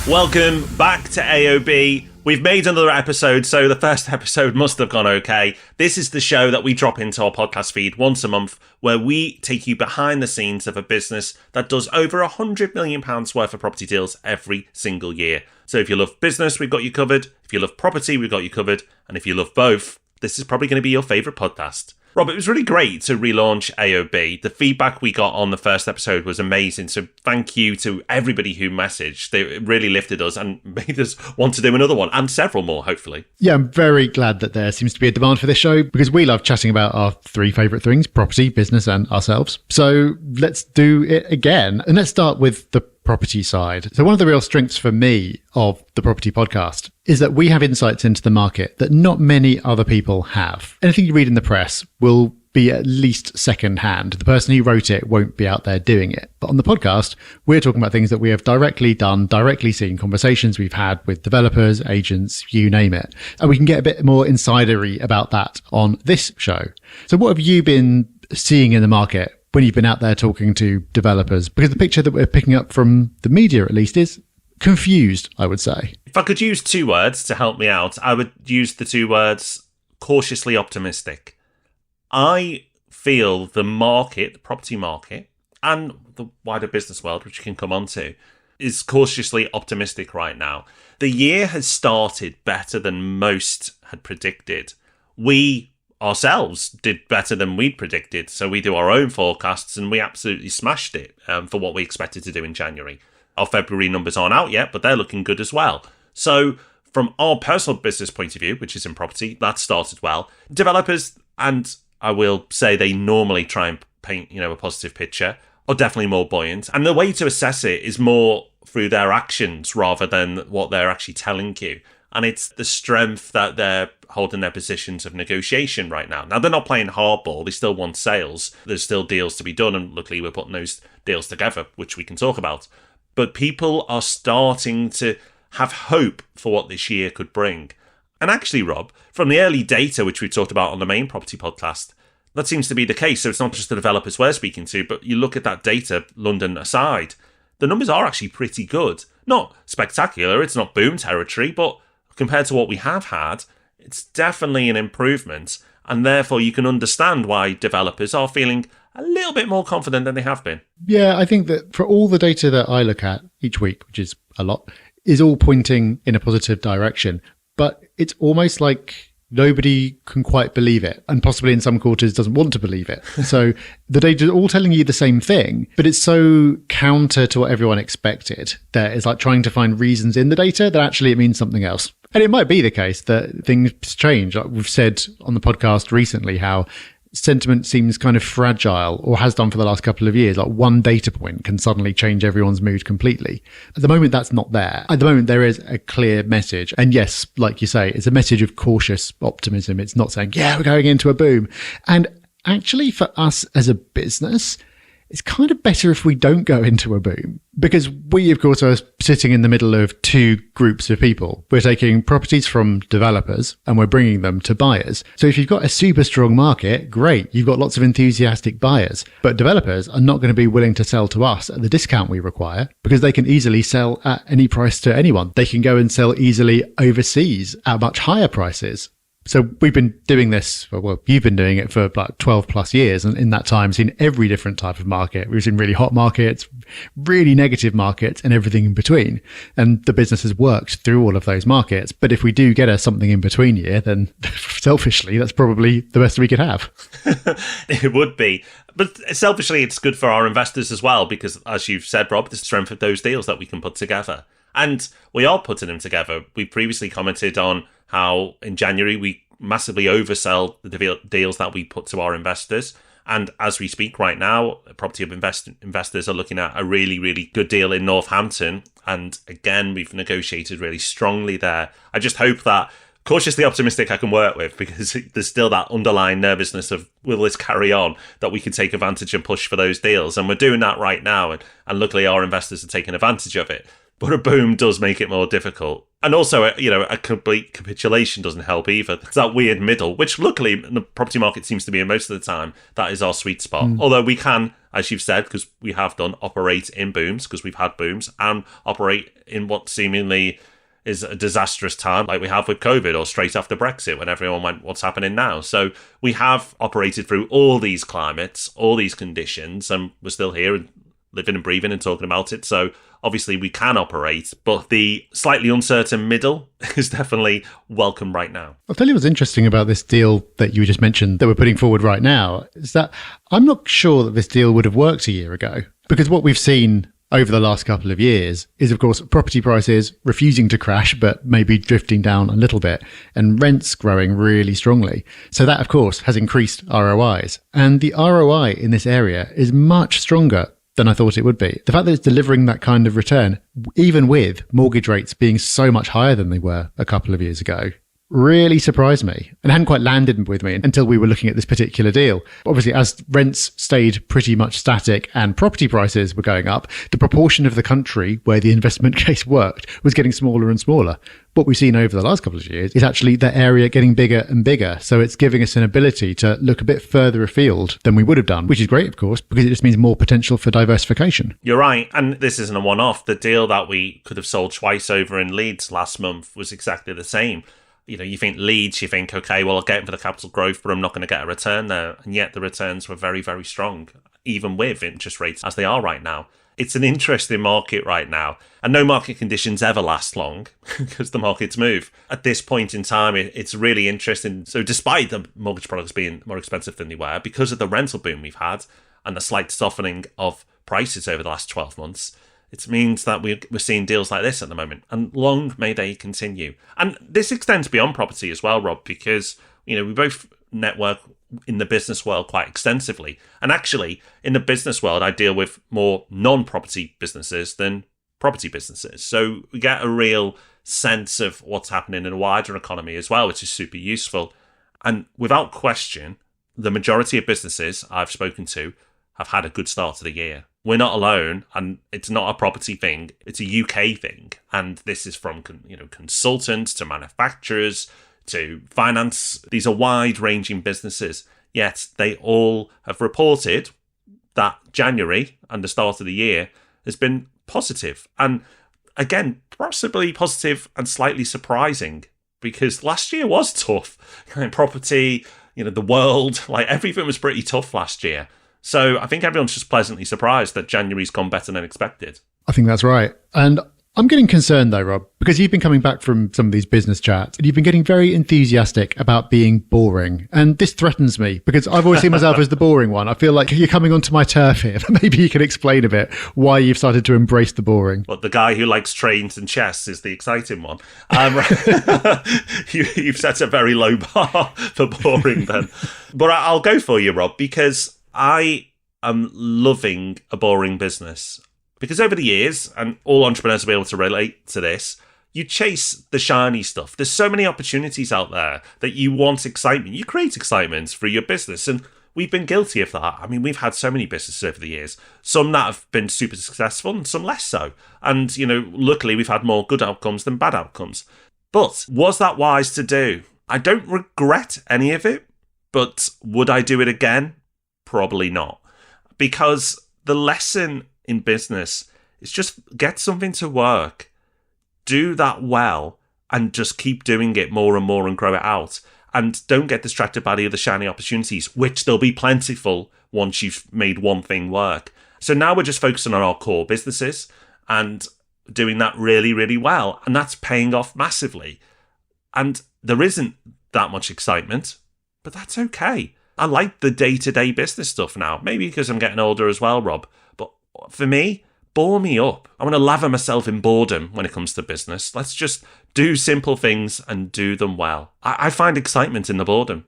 Welcome back to AOB. We've made another episode, so the first episode must have gone okay. This is the show that we drop into our podcast feed once a month, where we take you behind the scenes of a business that does over £100 million worth of property deals every single year. So if you love business, we've got you covered. If you love property, we've got you covered. And if you love both, this is probably going to be your favourite podcast. Rob, it was really great to relaunch AOB. The feedback we got on the first episode was amazing. So thank you to everybody who messaged. They really lifted us and made us want to do another one and several more, hopefully. Yeah, I'm very glad that there seems to be a demand for this show because we love chatting about our three favourite things, property, business and ourselves. So let's do it again. And let's start with the property side. So one of the real strengths for me of the property podcast is that we have insights into the market that not many other people have. Anything you read in the press will be at least second-hand. The person who wrote it won't be out there doing it. But on the podcast, we're talking about things that we have directly done, directly seen, conversations we've had with developers, agents, you name it. And we can get a bit more insidery about that on this show. So what have you been seeing in the market when you've been out there talking to developers? Because the picture that we're picking up from the media, at least, is confused, I would say. If I could use two words to help me out, I would use the two words cautiously optimistic. I feel the market, the property market, and the wider business world, which you can come on to, is cautiously optimistic right now. The year has started better than most had predicted. We ourselves did better than we'd predicted, so we do our own forecasts and we absolutely smashed it for what we expected to do in January. Our February numbers aren't out yet, but they're looking good as well. So from our personal business point of view, which is in property, that started well. Developers, and I will say they normally try and paint, a positive picture, are definitely more buoyant. And the way to assess it is more through their actions rather than what they're actually telling you. And it's the strength that they're holding their positions of negotiation right now. Now, they're not playing hardball. They still want sales. There's still deals to be done. And luckily, we're putting those deals together, which we can talk about. But people are starting to have hope for what this year could bring. And actually, Rob, from the early data, which we've talked about on the main property podcast, that seems to be the case. So it's not just the developers we're speaking to, but you look at that data, London aside, the numbers are actually pretty good. Not spectacular. It's not boom territory, but compared to what we have had, it's definitely an improvement. And therefore, you can understand why developers are feeling a little bit more confident than they have been. Yeah, I think that for all the data that I look at each week, which is a lot, is all pointing in a positive direction. But it's almost like nobody can quite believe it, and possibly in some quarters doesn't want to believe it. So the data is all telling you the same thing, but it's so counter to what everyone expected that it's like trying to find reasons in the data that actually it means something else. And it might be the case that things change. Like we've said on the podcast recently how sentiment seems kind of fragile, or has done for the last couple of years. Like one data point can suddenly change everyone's mood completely. At the moment, that's not there. At the moment, there is a clear message. And yes, like you say, it's a message of cautious optimism. It's not saying, yeah, we're going into a boom. And actually for us as a business, it's kind of better if we don't go into a boom, because we, of course, are sitting in the middle of two groups of people. We're taking properties from developers and we're bringing them to buyers. So if you've got a super strong market, great, you've got lots of enthusiastic buyers. But developers are not going to be willing to sell to us at the discount we require, because they can easily sell at any price to anyone. They can go and sell easily overseas at much higher prices. So we've been doing this, well, you've been doing it for like 12 plus years. And in that time, seen every different type of market. We've seen really hot markets, really negative markets, and everything in between. And the business has worked through all of those markets. But if we do get something in between year, then selfishly, that's probably the best we could have. It would be. But selfishly, it's good for our investors as well, because as you've said, Rob, the strength of those deals that we can put together. And we are putting them together. We previously commented on how in January we massively oversell the deals that we put to our investors. And as we speak right now, property investors are looking at a really, really good deal in Northampton. And again, we've negotiated really strongly there. I just hope that cautiously optimistic I can work with, because there's still that underlying nervousness of, will this carry on, that we can take advantage and push for those deals. And we're doing that right now. And luckily our investors are taking advantage of it. But a boom does make it more difficult. And also, a complete capitulation doesn't help either. It's that weird middle, which luckily the property market seems to be in most of the time. That is our sweet spot. Although we can, as you've said, because we have done, operate in booms, because we've had booms, and operate in what seemingly is a disastrous time, like we have with COVID or straight after Brexit, when everyone went, what's happening now? So we have operated through all these climates, all these conditions, and we're still here and living and breathing and talking about it. So obviously we can operate, but the slightly uncertain middle is definitely welcome right now. I'll tell you what's interesting about this deal that you just mentioned that we're putting forward right now is that I'm not sure that this deal would have worked a year ago, because what we've seen over the last couple of years is, of course, property prices refusing to crash, but maybe drifting down a little bit, and rents growing really strongly. So that, of course, has increased ROIs. And the ROI in this area is much stronger than I thought it would be. The fact that it's delivering that kind of return, even with mortgage rates being so much higher than they were a couple of years ago, really surprised me and hadn't quite landed with me until we were looking at this particular deal. Obviously, as rents stayed pretty much static and property prices were going up, the proportion of the country where the investment case worked was getting smaller and smaller. What we've seen over the last couple of years is actually the area getting bigger and bigger. So it's giving us an ability to look a bit further afield than we would have done, which is great, of course, because it just means more potential for diversification. You're right. And this isn't a one-off. The deal that we could have sold twice over in Leeds last month was exactly the same. You think Leeds, you think, okay, well, I'll get it for the capital growth, but I'm not going to get a return there. And yet the returns were very, very strong, even with interest rates as they are right now. It's an interesting market right now. And no market conditions ever last long because the markets move. At this point in time, it's really interesting. So despite the mortgage products being more expensive than they were, because of the rental boom we've had and the slight softening of prices over the last 12 months, it means that we're seeing deals like this at the moment, and long may they continue. And this extends beyond property as well, Rob, because we both network in the business world quite extensively. And actually, in the business world, I deal with more non-property businesses than property businesses. So we get a real sense of what's happening in a wider economy as well, which is super useful. And without question, the majority of businesses I've spoken to have had a good start to the year. We're not alone, and it's not a property thing. It's a UK thing. And this is from consultants to manufacturers to finance. These are wide-ranging businesses, yet they all have reported that January and the start of the year has been positive. And again, possibly positive and slightly surprising, because last year was tough. Property, the world, everything was pretty tough last year. So I think everyone's just pleasantly surprised that January's gone better than expected. I think that's right. And I'm getting concerned though, Rob, because you've been coming back from some of these business chats and you've been getting very enthusiastic about being boring. And this threatens me because I've always seen myself as the boring one. I feel like you're coming onto my turf here. Maybe you can explain a bit why you've started to embrace the boring. But the guy who likes trains and chess is the exciting one. You've set a very low bar for boring then. But I'll go for you, Rob, because I am loving a boring business. Because over the years, and all entrepreneurs will be able to relate to this, you chase the shiny stuff. There's so many opportunities out there that you want excitement. You create excitement for your business. And we've been guilty of that. I mean, we've had so many businesses over the years. Some that have been super successful and some less so. And, luckily we've had more good outcomes than bad outcomes. But was that wise to do? I don't regret any of it. But would I do it again? Probably not. Because the lesson in business is just get something to work, do that well, and just keep doing it more and more and grow it out. And don't get distracted by the other shiny opportunities, which there'll be plentiful once you've made one thing work. So now we're just focusing on our core businesses and doing that really, really well. And that's paying off massively. And there isn't that much excitement, but that's okay. I like the day-to-day business stuff now. Maybe because I'm getting older as well, Rob. But for me, bore me up. I want to lather myself in boredom when it comes to business. Let's just do simple things and do them well. I find excitement in the boredom.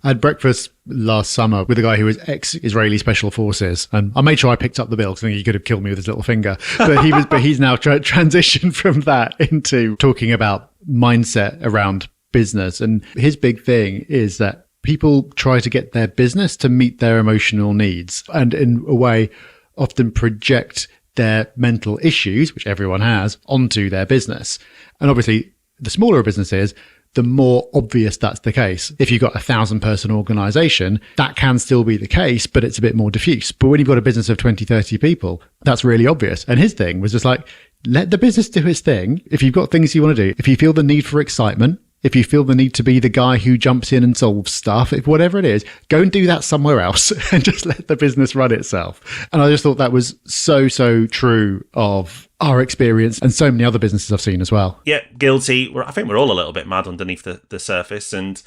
I had breakfast last summer with a guy who was ex-Israeli Special Forces, and I made sure I picked up the bill because I think he could have killed me with his little finger. But he's now transitioned from that into talking about mindset around business. And his big thing is that people try to get their business to meet their emotional needs and in a way often project their mental issues, which everyone has, onto their business. And obviously, the smaller a business is, the more obvious that's the case. If you've got 1,000-person organization, that can still be the case, but it's a bit more diffuse. But when you've got a business of 20, 30 people, that's really obvious. And his thing was just like, let the business do its thing. If you've got things you want to do, if you feel the need for excitement, if you feel the need to be the guy who jumps in and solves stuff, if whatever it is, go and do that somewhere else and just let the business run itself. And I just thought that was so true of our experience and so many other businesses I've seen as well. Yeah, guilty. I think we're all a little bit mad underneath the surface, and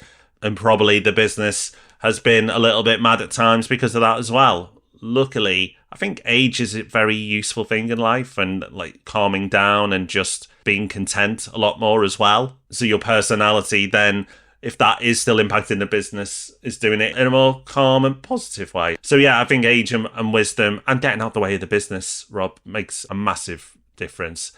probably the business has been a little bit mad at times because of that as well. Luckily, I think age is a very useful thing in life, and like calming down and just being content a lot more as well. So your personality then, if that is still impacting the business, is doing it in a more calm and positive way. So yeah, I think age and wisdom and getting out the way of the business, Rob, makes a massive difference.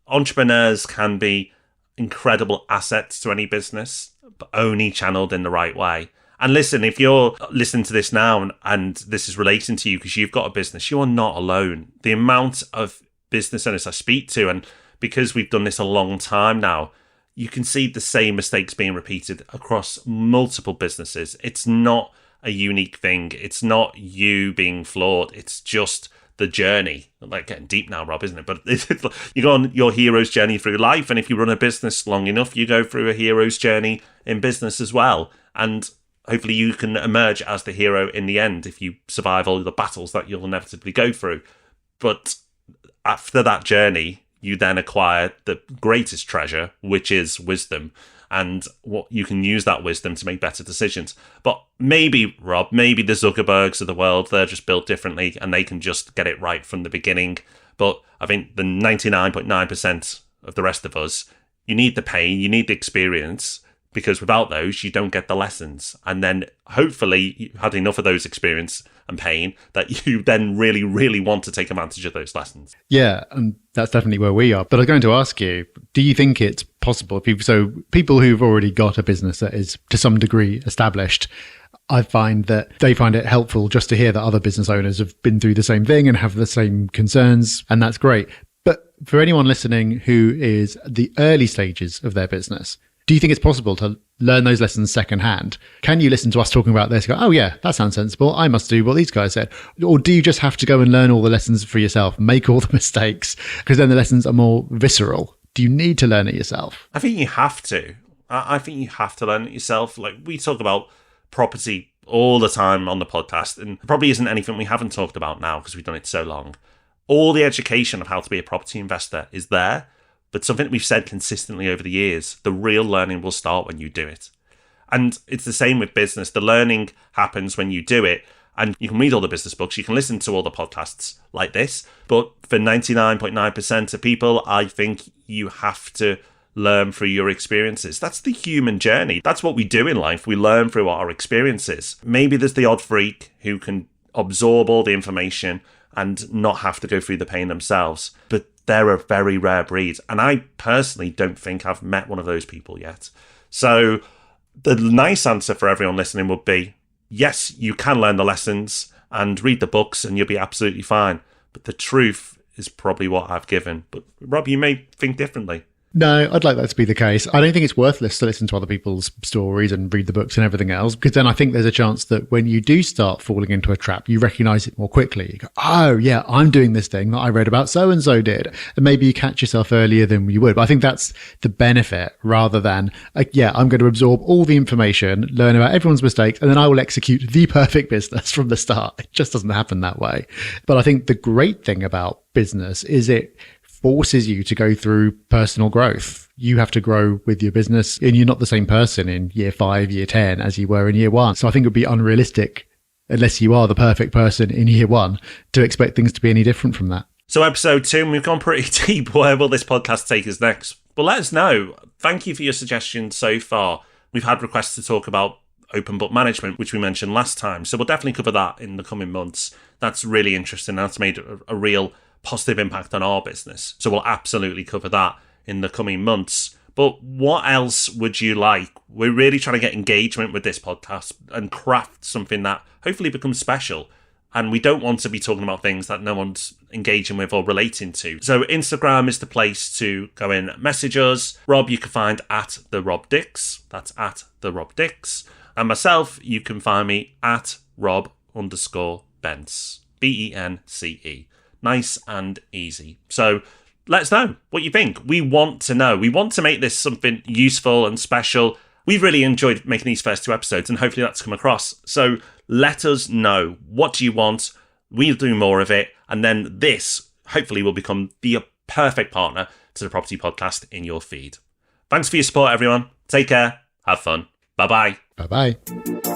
Entrepreneurs can be incredible assets to any business, but only channeled in the right way. And listen, if you're listening to this now and this is relating to you because you've got a business, you are not alone. The amount of business owners I speak to, and because we've done this a long time now, you can see the same mistakes being repeated across multiple businesses. It's not a unique thing. It's not you being flawed. It's just the journey. Like getting deep now, Rob, isn't it? But you go on your hero's journey through life. And if you run a business long enough, you go through a hero's journey in business as well. And hopefully you can emerge as the hero in the end if you survive all the battles that you'll inevitably go through. But after that journey, you then acquire the greatest treasure, which is wisdom, and what you can use that wisdom to make better decisions. But maybe, Rob, maybe the Zuckerbergs of the world, they're just built differently and they can just get it right from the beginning. But I think the 99.9% of the rest of us, you need the pain, you need the experience, because without those, you don't get the lessons. And then hopefully you had enough of those experience and pain that you then really, really want to take advantage of those lessons. Yeah, and that's definitely where we are. But I was going to ask you, do you think it's possible? People who've already got a business that is to some degree established, I find that they find it helpful just to hear that other business owners have been through the same thing and have the same concerns, and that's great. But for anyone listening who is at the early stages of their business, do you think it's possible to learn those lessons secondhand? Can you listen to us talking about this and go, oh yeah, that sounds sensible, I must do what these guys said? Or do you just have to go and learn all the lessons for yourself, make all the mistakes, because then the lessons are more visceral? Do you need to learn it yourself? I think you have to. I think you have to learn it yourself. Like, we talk about property all the time on the podcast, and there probably isn't anything we haven't talked about now because we've done it so long. All the education of how to be a property investor is there. But something we've said consistently over the years, the real learning will start when you do it. And it's the same with business. The learning happens when you do it. And you can read all the business books, you can listen to all the podcasts like this. But for 99.9% of people, I think you have to learn through your experiences. That's the human journey. That's what we do in life. We learn through our experiences. Maybe there's the odd freak who can absorb all the information and not have to go through the pain themselves. But they're a very rare breed. And I personally don't think I've met one of those people yet. So the nice answer for everyone listening would be, yes, you can learn the lessons and read the books and you'll be absolutely fine. But the truth is probably what I've given. But Rob, you may think differently. No, I'd like that to be the case. I don't think it's worthless to listen to other people's stories and read the books and everything else, because then I think there's a chance that when you do start falling into a trap, you recognize it more quickly. You go, oh, yeah, I'm doing this thing that I read about so-and-so did. And maybe you catch yourself earlier than you would. But I think that's the benefit rather than, I'm going to absorb all the information, learn about everyone's mistakes, and then I will execute the perfect business from the start. It just doesn't happen that way. But I think the great thing about business is it forces you to go through personal growth. You have to grow with your business, and you're not the same person in year 5, year 10 as you were in year 1. So I think it would be unrealistic, unless you are the perfect person in year 1, to expect things to be any different from that. So episode 2, and we've gone pretty deep. Where will this podcast take us next? But let us know. Thank you for your suggestions so far. We've had requests to talk about open book management, which we mentioned last time. So we'll definitely cover that in the coming months. That's really interesting. That's made a real positive impact on our business. So we'll absolutely cover that in the coming months. But what else would you like? We're really trying to get engagement with this podcast and craft something that hopefully becomes special. and we don't want to be talking about things that no one's engaging with or relating to. So Instagram is the place to go in, message us. Rob, you can find at the Rob Dix. That's at the Rob Dix. And myself, you can find me at Rob_Bence. Bence. Nice and easy. So let us know what you think. We want to know. We want to make this something useful and special. We've really enjoyed making these first 2 episodes, and hopefully that's come across. So let us know. What do you want? We'll do more of it. And then this, hopefully, will become the perfect partner to the Property Podcast in your feed. Thanks for your support, everyone. Take care. Have fun. Bye-bye. Bye-bye.